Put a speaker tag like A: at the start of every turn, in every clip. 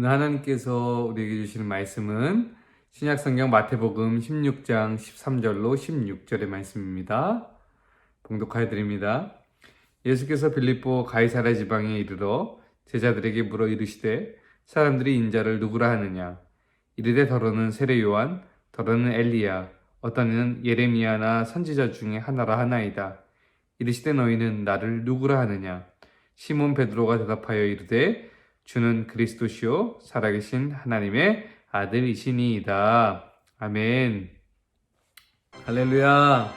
A: 오늘 하나님께서 우리에게 주시는 말씀은 신약성경 마태복음 16장 13절로 16절의 말씀입니다. 봉독하여 드립니다. 예수께서 빌립보 가이사랴 지방에 이르러 제자들에게 물어 이르시되 사람들이 인자를 누구라 하느냐? 이르되 더러는 세례 요한, 더러는 엘리야, 어떤 이는 예레미야나 선지자 중에 하나라 하나이다. 이르시되 너희는 나를 누구라 하느냐? 시몬 베드로가 대답하여 이르되 주는 그리스도시요 살아계신 하나님의 아들이시니이다. 아멘. 할렐루야.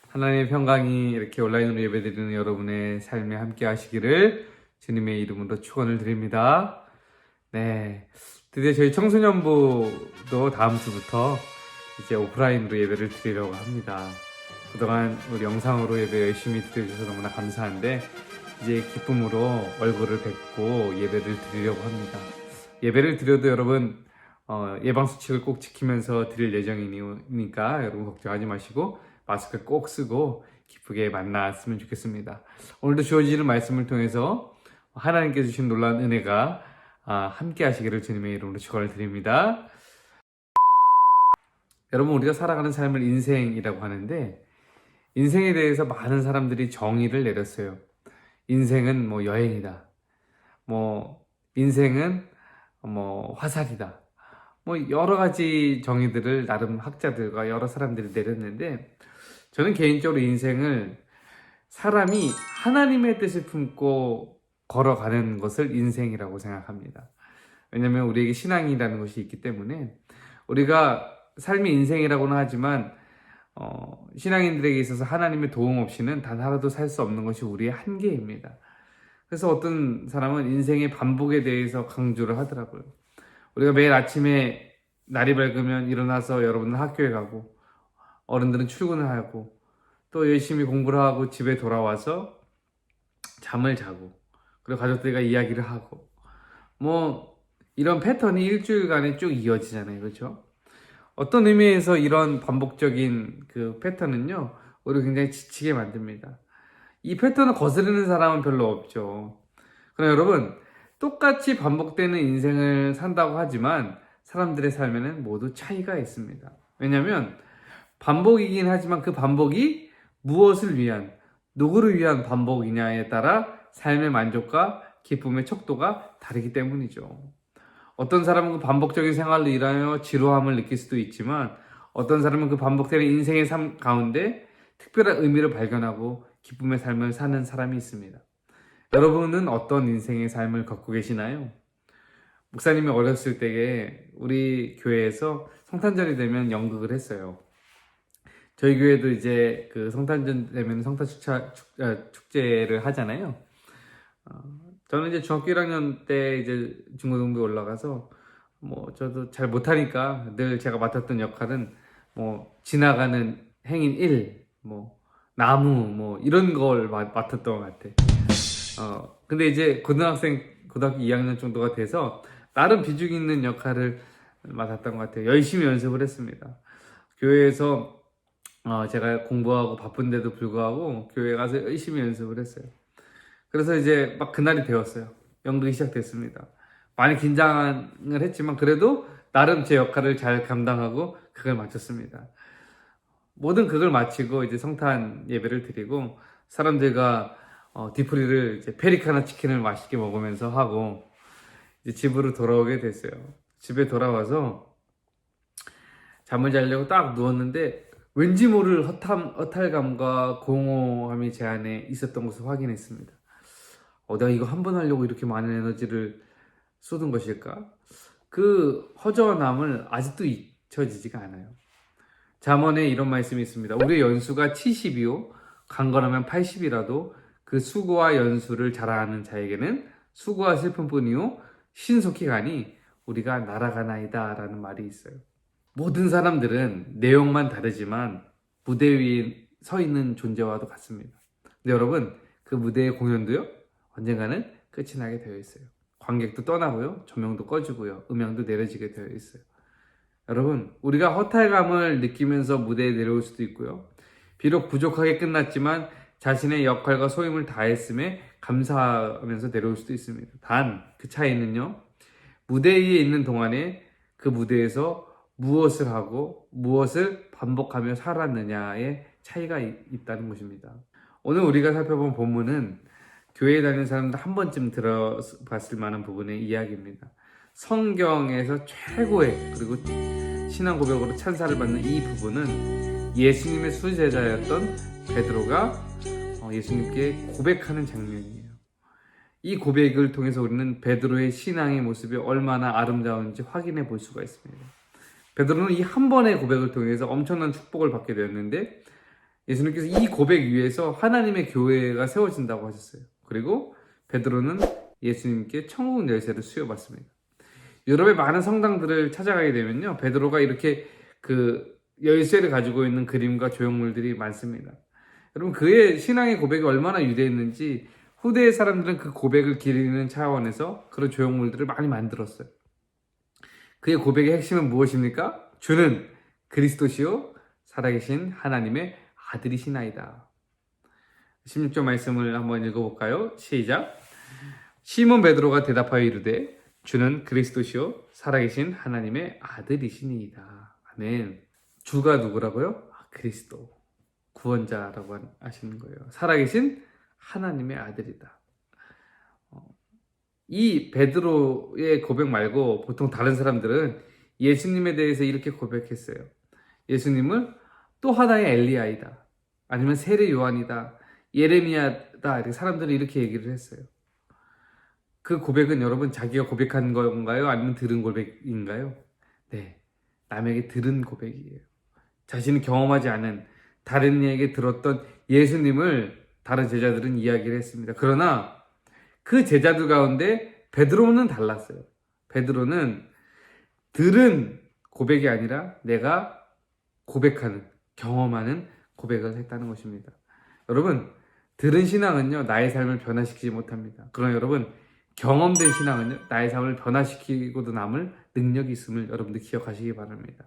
A: 하나님의 평강이 이렇게 온라인으로 예배드리는 여러분의 삶에 함께 하시기를 주님의 이름으로 축원을 드립니다. 네, 드디어 저희 청소년부도 다음 주부터 이제 오프라인으로 예배를 드리려고 합니다. 그동안 우리 영상으로 예배 열심히 드려주셔서 너무나 감사한데 이제 기쁨으로 얼굴을 뵙고 예배를 드리려고 합니다. 예배를 드려도 여러분 예방수칙을 꼭 지키면서 드릴 예정이니까 여러분 걱정하지 마시고 마스크 꼭 쓰고 기쁘게 만났으면 좋겠습니다. 오늘도 주어지는 말씀을 통해서 하나님께 주신 놀라운 은혜가 함께 하시기를 주님의 이름으로 축원을 드립니다. 여러분, 우리가 살아가는 삶을 인생이라고 하는데 인생에 대해서 많은 사람들이 정의를 내렸어요. 인생은 뭐 여행이다. 인생은 화살이다. 여러 가지 정의들을 나름 학자들과 여러 사람들이 내렸는데 저는 개인적으로 인생을 사람이 하나님의 뜻을 품고 걸어가는 것을 인생이라고 생각합니다. 왜냐하면 우리에게 신앙이라는 것이 있기 때문에 우리가 삶이 인생이라고는 하지만 신앙인들에게 있어서 하나님의 도움 없이는 단 하루도 살 수 없는 것이 우리의 한계입니다. 그래서 어떤 사람은 인생의 반복에 대해서 강조를 하더라고요. 우리가 매일 아침에 날이 밝으면 일어나서 여러분은 학교에 가고 어른들은 출근을 하고 또 열심히 공부를 하고 집에 돌아와서 잠을 자고 그리고 가족들과 이야기를 하고 이런 패턴이 일주일간에 쭉 이어지잖아요. 그렇죠? 어떤 의미에서 이런 반복적인 그 패턴은요, 우리를 굉장히 지치게 만듭니다. 이 패턴을 거스르는 사람은 별로 없죠. 그러나 여러분, 똑같이 반복되는 인생을 산다고 하지만 사람들의 삶에는 모두 차이가 있습니다. 왜냐하면 반복이긴 하지만 그 반복이 무엇을 위한, 누구를 위한 반복이냐에 따라 삶의 만족과 기쁨의 척도가 다르기 때문이죠. 어떤 사람은 그 반복적인 생활로 일하여 지루함을 느낄 수도 있지만 어떤 사람은 그 반복되는 인생의 삶 가운데 특별한 의미를 발견하고 기쁨의 삶을 사는 사람이 있습니다. 여러분은 어떤 인생의 삶을 걷고 계시나요? 목사님이 어렸을 때에 우리 교회에서 성탄절이 되면 연극을 했어요. 저희 교회도 이제 그 성탄절 되면 축제를 하잖아요. 저는 이제 중학교 1학년 때 이제 중고등부에 올라가서 저도 잘 못하니까 늘 제가 맡았던 역할은 지나가는 행인 1, 나무 이런 걸 맡았던 것 같아. 근데 이제 고등학교 2학년 정도가 돼서 나름 비중 있는 역할을 맡았던 것 같아요. 열심히 연습을 했습니다. 교회에서 제가 공부하고 바쁜데도 불구하고 교회에 가서 열심히 연습을 했어요. 그래서 이제 막 그날이 되었어요. 연극이 시작됐습니다. 많이 긴장을 했지만 그래도 나름 제 역할을 잘 감당하고 그걸 마쳤습니다. 모든 그걸 마치고 이제 성탄 예배를 드리고 사람들과 뒤풀이를 이제 페리카나 치킨을 맛있게 먹으면서 하고 이제 집으로 돌아오게 됐어요. 집에 돌아와서 잠을 자려고 딱 누웠는데 왠지 모를 허탈감과 공허함이 제 안에 있었던 것을 확인했습니다. 내가 이거 한 번 하려고 이렇게 많은 에너지를 쏟은 것일까? 그 허전함을 아직도 잊혀지지가 않아요. 잠언에 이런 말씀이 있습니다. 우리의 연수가 70이요 강건하면 80이라도 그 수고와 연수를 자랑하는 자에게는 수고와 슬픔뿐이요 신속히 가니 우리가 날아가나이다 라는 말이 있어요. 모든 사람들은 내용만 다르지만 무대 위에 서 있는 존재와도 같습니다. 근데 여러분, 그 무대의 공연도요 언젠가는 끝이 나게 되어 있어요. 관객도 떠나고요, 조명도 꺼지고요, 음향도 내려지게 되어 있어요. 여러분, 우리가 허탈감을 느끼면서 무대에 내려올 수도 있고요, 비록 부족하게 끝났지만 자신의 역할과 소임을 다했음에 감사하면서 내려올 수도 있습니다. 단 그 차이는요, 무대 위에 있는 동안에 그 무대에서 무엇을 하고 무엇을 반복하며 살았느냐의 차이가 있다는 것입니다. 오늘 우리가 살펴본 본문은 교회에 다니는 사람들 한 번쯤 들어봤을 만한 부분의 이야기입니다. 성경에서 최고의 그리고 신앙 고백으로 찬사를 받는 이 부분은 예수님의 수제자였던 베드로가 예수님께 고백하는 장면이에요. 이 고백을 통해서 우리는 베드로의 신앙의 모습이 얼마나 아름다운지 확인해 볼 수가 있습니다. 베드로는 이 한 번의 고백을 통해서 엄청난 축복을 받게 되었는데 예수님께서 이 고백 위에서 하나님의 교회가 세워진다고 하셨어요. 그리고 베드로는 예수님께 천국 열쇠를 수여받습니다. 유럽의 많은 성당들을 찾아가게 되면요, 베드로가 이렇게 그 열쇠를 가지고 있는 그림과 조형물들이 많습니다. 여러분, 그의 신앙의 고백이 얼마나 위대했는지 후대의 사람들은 그 고백을 기리는 차원에서 그런 조형물들을 많이 만들었어요. 그의 고백의 핵심은 무엇입니까? 주는 그리스도시요 살아계신 하나님의 아들이시나이다. 16절 말씀을 한번 읽어볼까요? 시작. 시몬 베드로가 대답하여 이르되 주는 그리스도시요 살아계신 하나님의 아들이시니이다. 아멘. 주가 누구라고요? 그리스도. 구원자라고 하시는 거예요. 살아계신 하나님의 아들이다. 이 베드로의 고백 말고 보통 다른 사람들은 예수님에 대해서 이렇게 고백했어요. 예수님을 또 하나의 엘리야이다. 아니면 세례 요한이다. 예레미야다. 이렇게 사람들이 이렇게 얘기를 했어요. 그 고백은 여러분 자기가 고백한 건가요? 아니면 들은 고백인가요? 네, 남에게 들은 고백이에요. 자신이 경험하지 않은 다른 이에게 들었던 예수님을 다른 제자들은 이야기를 했습니다. 그러나 그 제자들 가운데 베드로는 달랐어요. 베드로는 들은 고백이 아니라 내가 고백하는, 경험하는 고백을 했다는 것입니다. 여러분, 들은 신앙은요, 나의 삶을 변화시키지 못합니다. 그러나 여러분, 경험된 신앙은요, 나의 삶을 변화시키고도 남을 능력이 있음을 여러분들 기억하시기 바랍니다.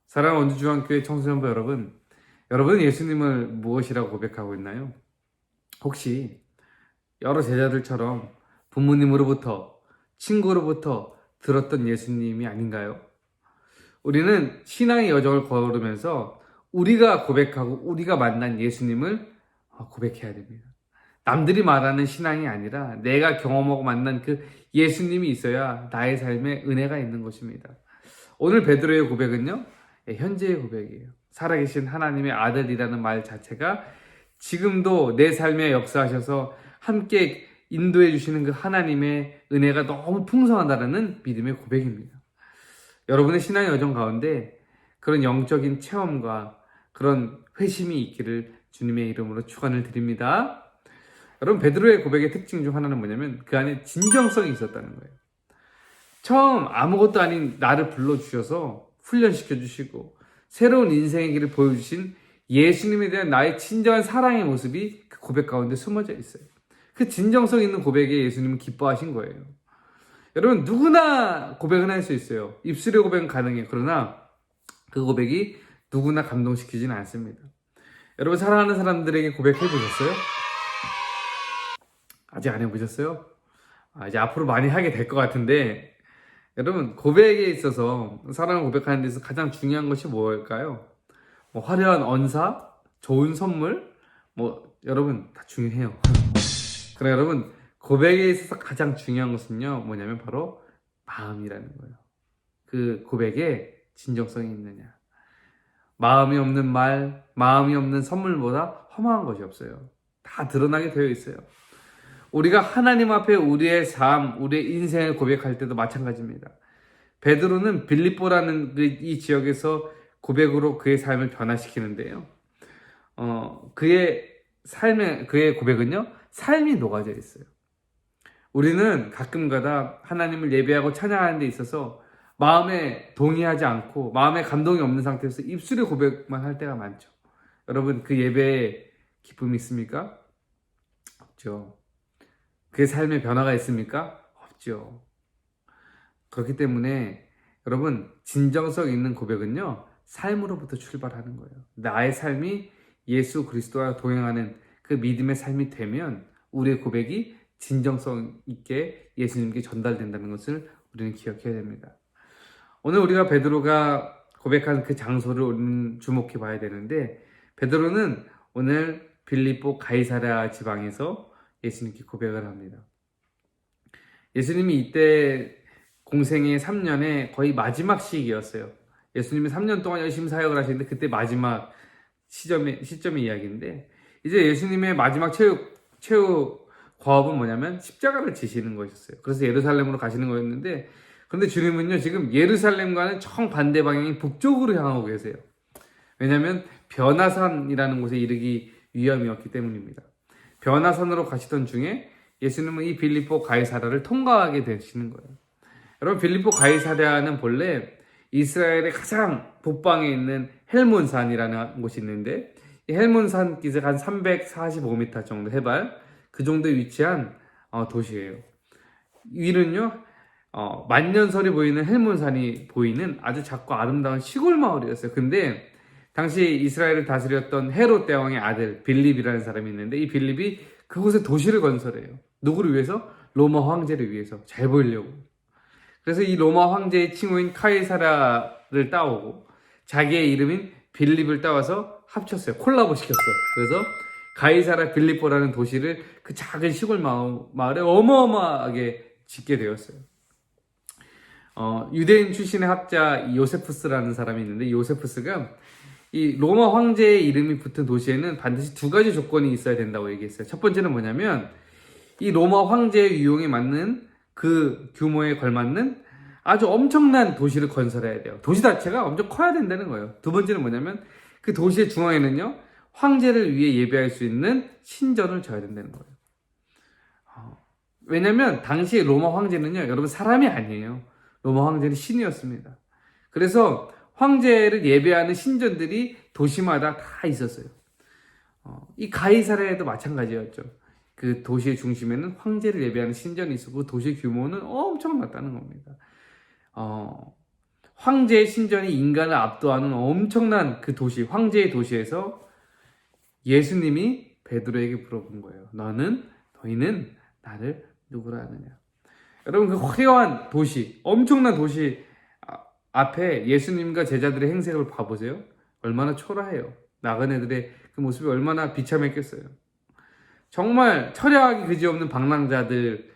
A: 사랑하는 원주중앙교회 청소년부 여러분, 여러분은 예수님을 무엇이라고 고백하고 있나요? 혹시 여러 제자들처럼 부모님으로부터, 친구로부터 들었던 예수님이 아닌가요? 우리는 신앙의 여정을 걸으면서 우리가 고백하고 우리가 만난 예수님을 고백해야 됩니다. 남들이 말하는 신앙이 아니라 내가 경험하고 만난 그 예수님이 있어야 나의 삶에 은혜가 있는 것입니다. 오늘 베드로의 고백은요, 현재의 고백이에요. 살아계신 하나님의 아들이라는 말 자체가 지금도 내 삶에 역사하셔서 함께 인도해 주시는 그 하나님의 은혜가 너무 풍성하다는 믿음의 고백입니다. 여러분의 신앙의 여정 가운데 그런 영적인 체험과 그런 회심이 있기를 주님의 이름으로 축원을 드립니다. 여러분, 베드로의 고백의 특징 중 하나는 뭐냐면 그 안에 진정성이 있었다는 거예요. 처음 아무것도 아닌 나를 불러주셔서 훈련시켜 주시고 새로운 인생의 길을 보여주신 예수님에 대한 나의 진정한 사랑의 모습이 그 고백 가운데 숨어져 있어요. 그 진정성 있는 고백에 예수님은 기뻐하신 거예요. 여러분, 누구나 고백은 할 수 있어요. 입술의 고백은 가능해요. 그러나 그 고백이 누구나 감동시키지는 않습니다. 여러분, 사랑하는 사람들에게 고백해 보셨어요? 아직 안 해보셨어요? 이제 앞으로 많이 하게 될 것 같은데, 여러분, 고백에 있어서 사랑을 고백하는 데서 가장 중요한 것이 뭘까요? 화려한 언사, 좋은 선물, 여러분 다 중요해요. 그러나 여러분, 고백에 있어서 가장 중요한 것은요, 뭐냐면 바로 마음이라는 거예요. 그 고백에 진정성이 있느냐. 마음이 없는 말, 마음이 없는 선물보다 험한 것이 없어요. 다 드러나게 되어 있어요. 우리가 하나님 앞에 우리의 삶, 우리의 인생을 고백할 때도 마찬가지입니다. 베드로는 빌립보라는 이 지역에서 고백으로 그의 삶을 변화시키는데요. 그의 고백은요, 삶이 녹아져 있어요. 우리는 가끔가다 하나님을 예배하고 찬양하는 데 있어서 마음에 동의하지 않고 마음에 감동이 없는 상태에서 입술의 고백만 할 때가 많죠. 여러분, 그 예배에 기쁨이 있습니까? 없죠. 그의 삶에 변화가 있습니까? 없죠. 그렇기 때문에 여러분, 진정성 있는 고백은요, 삶으로부터 출발하는 거예요. 나의 삶이 예수 그리스도와 동행하는 그 믿음의 삶이 되면 우리의 고백이 진정성 있게 예수님께 전달된다는 것을 우리는 기억해야 됩니다. 오늘 우리가 베드로가 고백한 그 장소를 우리는 주목해 봐야 되는데, 베드로는 오늘 빌립보 가이사랴 지방에서 예수님께 고백을 합니다. 예수님이 이때 공생의 3년의 거의 마지막 시기였어요. 예수님이 3년 동안 열심히 사역을 하시는데 그때 마지막 시점의 이야기인데, 이제 예수님의 마지막 최후 과업은 뭐냐면 십자가를 지시는 것이었어요. 그래서 예루살렘으로 가시는 거였는데, 그런데 주님은요 지금 예루살렘과는 정반대 방향인 북쪽으로 향하고 계세요. 왜냐하면 변화산이라는 곳에 이르기 위함이었기 때문입니다. 변화산으로 가시던 중에 예수님은 이 빌립보 가이사랴를 통과하게 되시는 거예요. 여러분, 빌립보 가이사랴는 본래 이스라엘의 가장 북방에 있는 헬몬산이라는 곳이 있는데, 이 헬몬산 기세가 한 345m 정도 해발, 그 정도에 위치한 도시예요. 위는요 만년설이 보이는 헬몬산이 보이는 아주 작고 아름다운 시골 마을이었어요. 근데 당시 이스라엘을 다스렸던 헤롯 대왕의 아들 빌립이라는 사람이 있는데, 이 빌립이 그곳에 도시를 건설해요. 누구를 위해서? 로마 황제를 위해서, 잘 보이려고. 그래서 이 로마 황제의 칭호인 카이사라를 따오고 자기의 이름인 빌립을 따와서 합쳤어요. 콜라보 시켰어. 그래서 가이사라 빌립보라는 도시를 그 작은 시골 마을에 어마어마하게 짓게 되었어요. 유대인 출신의 학자 요세푸스라는 사람이 있는데, 이 요세푸스가 이 로마 황제의 이름이 붙은 도시에는 반드시 두 가지 조건이 있어야 된다고 얘기했어요. 첫 번째는 뭐냐면, 이 로마 황제의 유용에 맞는 그 규모에 걸맞는 아주 엄청난 도시를 건설해야 돼요. 도시 자체가 엄청 커야 된다는 거예요. 두 번째는 뭐냐면, 그 도시의 중앙에는요 황제를 위해 예배할 수 있는 신전을 져야 된다는 거예요. 왜냐면 당시 로마 황제는요 여러분 사람이 아니에요. 로마 황제는 신이었습니다. 그래서 황제를 예배하는 신전들이 도시마다 다 있었어요. 이 가이사랴에도 마찬가지였죠. 그 도시의 중심에는 황제를 예배하는 신전이 있었고, 도시의 규모는 엄청났다는 겁니다. 황제의 신전이 인간을 압도하는 엄청난 그 도시, 황제의 도시에서 예수님이 베드로에게 물어본 거예요. 너희는 나를 누구라 하느냐? 여러분, 그 화려한 도시, 엄청난 도시 앞에 예수님과 제자들의 행색을 봐보세요. 얼마나 초라해요. 나그네들의 그 모습이 얼마나 비참했겠어요. 정말 철야하기 그지없는 방랑자들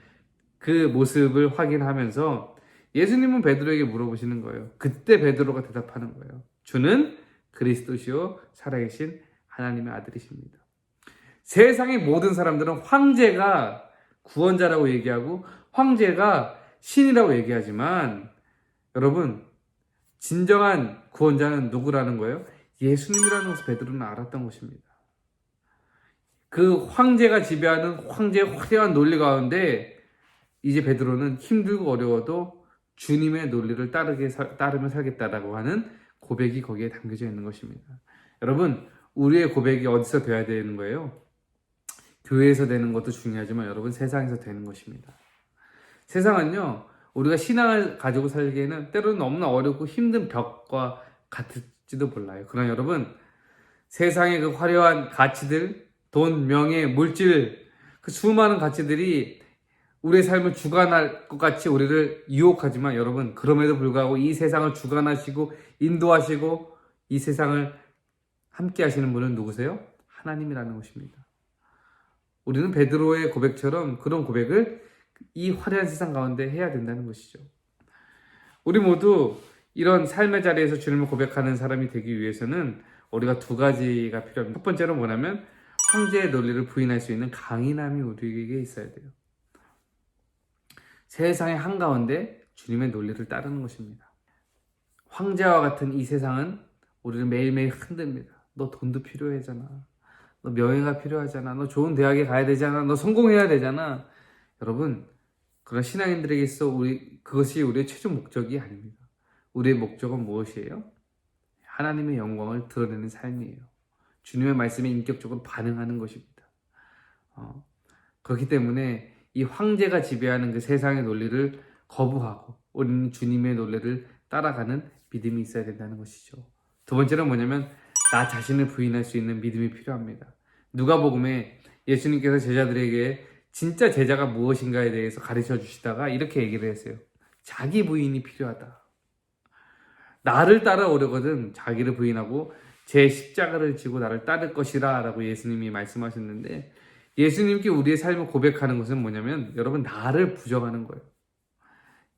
A: 그 모습을 확인하면서 예수님은 베드로에게 물어보시는 거예요. 그때 베드로가 대답하는 거예요. 주는 그리스도시요 살아계신 하나님의 아들이십니다. 세상의 모든 사람들은 황제가 구원자라고 얘기하고 황제가 신이라고 얘기하지만, 여러분, 진정한 구원자는 누구라는 거예요? 예수님이라는 것을 베드로는 알았던 것입니다. 그 황제가 지배하는 황제의 화려한 논리 가운데 이제 베드로는 힘들고 어려워도 주님의 논리를 따르며 살겠다라고 하는 고백이 거기에 담겨져 있는 것입니다. 여러분, 우리의 고백이 어디서 되어야 되는 거예요? 교회에서 되는 것도 중요하지만 여러분, 세상에서 되는 것입니다. 세상은요 우리가 신앙을 가지고 살기에는 때로는 너무나 어렵고 힘든 벽과 같을지도 몰라요. 그러나 여러분, 세상의 그 화려한 가치들, 돈, 명예, 물질, 그 수많은 가치들이 우리의 삶을 주관할 것 같이 우리를 유혹하지만, 여러분, 그럼에도 불구하고 이 세상을 주관하시고 인도하시고 이 세상을 함께 하시는 분은 누구세요? 하나님이라는 것입니다. 우리는 베드로의 고백처럼 그런 고백을 이 화려한 세상 가운데 해야 된다는 것이죠. 우리 모두 이런 삶의 자리에서 주님을 고백하는 사람이 되기 위해서는 우리가 두 가지가 필요합니다. 첫 번째는 뭐냐면, 황제의 논리를 부인할 수 있는 강인함이 우리에게 있어야 돼요. 세상의 한가운데 주님의 논리를 따르는 것입니다. 황제와 같은 이 세상은 우리를 매일매일 흔듭니다. 너 돈도 필요하잖아. 너 명예가 필요하잖아. 너 좋은 대학에 가야 되잖아. 너 성공해야 되잖아. 여러분, 그런 신앙인들에게 있어 그것이 우리의 최종 목적이 아닙니다. 우리의 목적은 무엇이에요? 하나님의 영광을 드러내는 삶이에요. 주님의 말씀에 인격적으로 반응하는 것입니다. 그렇기 때문에 이 황제가 지배하는 그 세상의 논리를 거부하고 우리는 주님의 논리를 따라가는 믿음이 있어야 된다는 것이죠. 두 번째는 뭐냐면, 나 자신을 부인할 수 있는 믿음이 필요합니다. 누가복음에 예수님께서 제자들에게 진짜 제자가 무엇인가에 대해서 가르쳐 주시다가 이렇게 얘기를 했어요. 자기 부인이 필요하다. 나를 따라오려거든 자기를 부인하고 제 십자가를 지고 나를 따를 것이라 라고 예수님이 말씀하셨는데, 예수님께 우리의 삶을 고백하는 것은 뭐냐면 여러분, 나를 부정하는 거예요.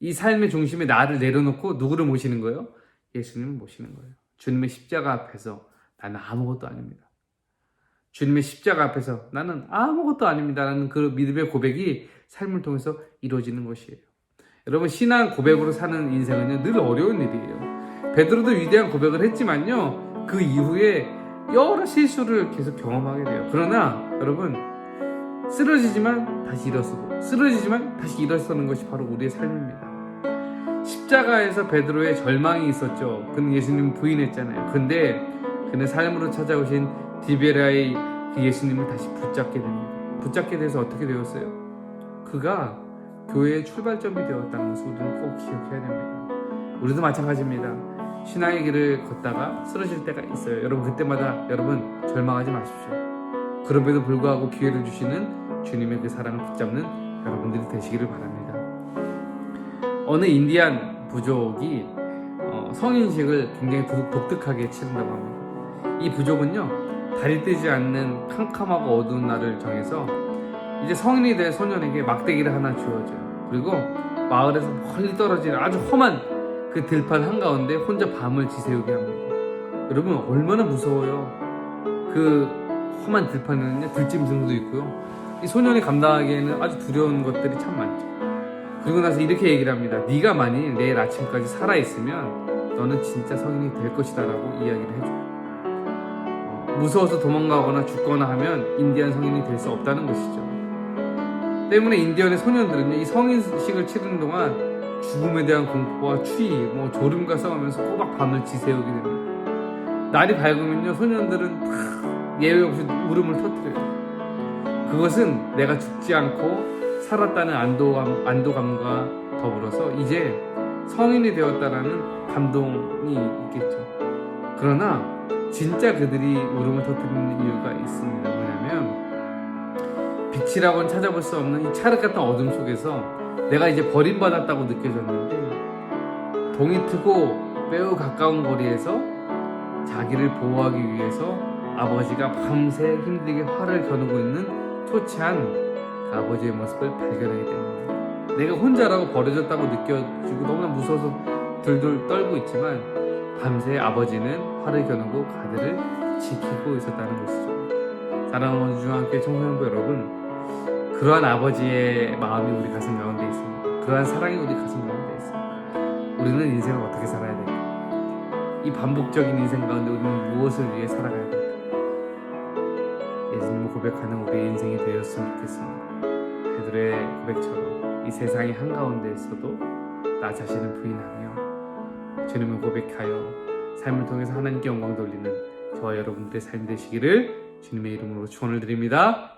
A: 이 삶의 중심에 나를 내려놓고 누구를 모시는 거예요? 예수님을 모시는 거예요. 주님의 십자가 앞에서 나는 아무것도 아닙니다. 주님의 십자가 앞에서 나는 아무것도 아닙니다라는 그 믿음의 고백이 삶을 통해서 이루어지는 것이에요. 여러분, 신앙 고백으로 사는 인생은요, 늘 어려운 일이에요. 베드로도 위대한 고백을 했지만요, 그 이후에 여러 실수를 계속 경험하게 돼요. 그러나 여러분, 쓰러지지만 다시 일어서고 쓰러지지만 다시 일어서는 것이 바로 우리의 삶입니다. 십자가에서 베드로의 절망이 있었죠. 그는 예수님을 부인했잖아요. 근데 그는 삶으로 찾아오신 디베라의 그 예수님을 다시 붙잡게 됩니다. 붙잡게 돼서 어떻게 되었어요? 그가 교회의 출발점이 되었다는 것을 우리는 꼭 기억해야 됩니다. 우리도 마찬가지입니다. 신앙의 길을 걷다가 쓰러질 때가 있어요. 여러분, 그때마다 여러분 절망하지 마십시오. 그럼에도 불구하고 기회를 주시는 주님의 그 사랑을 붙잡는 여러분들이 되시기를 바랍니다. 어느 인디안 부족이 성인식을 굉장히 독특하게 치른다고 합니다. 이 부족은요, 달이 뜨지 않는 캄캄하고 어두운 날을 정해서 이제 성인이 될 소년에게 막대기를 하나 주어줘요. 그리고 마을에서 멀리 떨어진 아주 험한 그 들판 한가운데 혼자 밤을 지새우게 합니다. 여러분, 얼마나 무서워요. 그 험한 들판에는요, 들짐승도 있고요. 이 소년이 감당하기에는 아주 두려운 것들이 참 많죠. 그리고 나서 이렇게 얘기를 합니다. 네가 만일 내일 아침까지 살아있으면 너는 진짜 성인이 될 것이다 라고 이야기를 해줘요. 무서워서 도망가거나 죽거나 하면 인디안 성인이 될 수 없다는 것이죠. 때문에 인디언의 소년들은요, 이 성인식을 치르는 동안 죽음에 대한 공포와 추위, 졸음과 싸우면서 꼬박 밤을 지새우게 됩니다. 날이 밝으면요, 소년들은 예외 없이 울음을 터뜨려요. 그것은 내가 죽지 않고 살았다는 안도감과 더불어서 이제 성인이 되었다라는 감동이 있겠죠. 그러나 진짜 그들이 울음을 터뜨리는 이유가 있습니다. 뭐냐면, 빛이라고는 찾아볼 수 없는 이 찰흙 같은 어둠 속에서 내가 이제 버림받았다고 느껴졌는데, 동이 트고 매우 가까운 거리에서 자기를 보호하기 위해서 아버지가 밤새 힘들게 활을 겨누고 있는 초췌한 그 아버지의 모습을 발견하게 됩니다. 내가 혼자라고 버려졌다고 느껴지고 너무나 무서워서 들들 떨고 있지만, 밤새 아버지는 활을 겨누고 가들을 지키고 있었다는 것이죠. 사랑하는 중앙교회 청소년부 여러분, 그러한 아버지의 마음이 우리 가슴 가운데 있습니다. 그러한 사랑이 우리 가슴 가운데 있습니다. 우리는 인생을 어떻게 살아야 될까? 이 반복적인 인생 가운데 우리는 무엇을 위해 살아가야 될까? 예수님을 고백하는 우리의 인생이 되었으면 좋겠습니다. 베드로의 고백처럼 이 세상의 한가운데에서도 나 자신을 부인하며 주님을 고백하여 삶을 통해서 하나님께 영광 돌리는 저와 여러분들의 삶이 되시기를 주님의 이름으로 축원을 드립니다.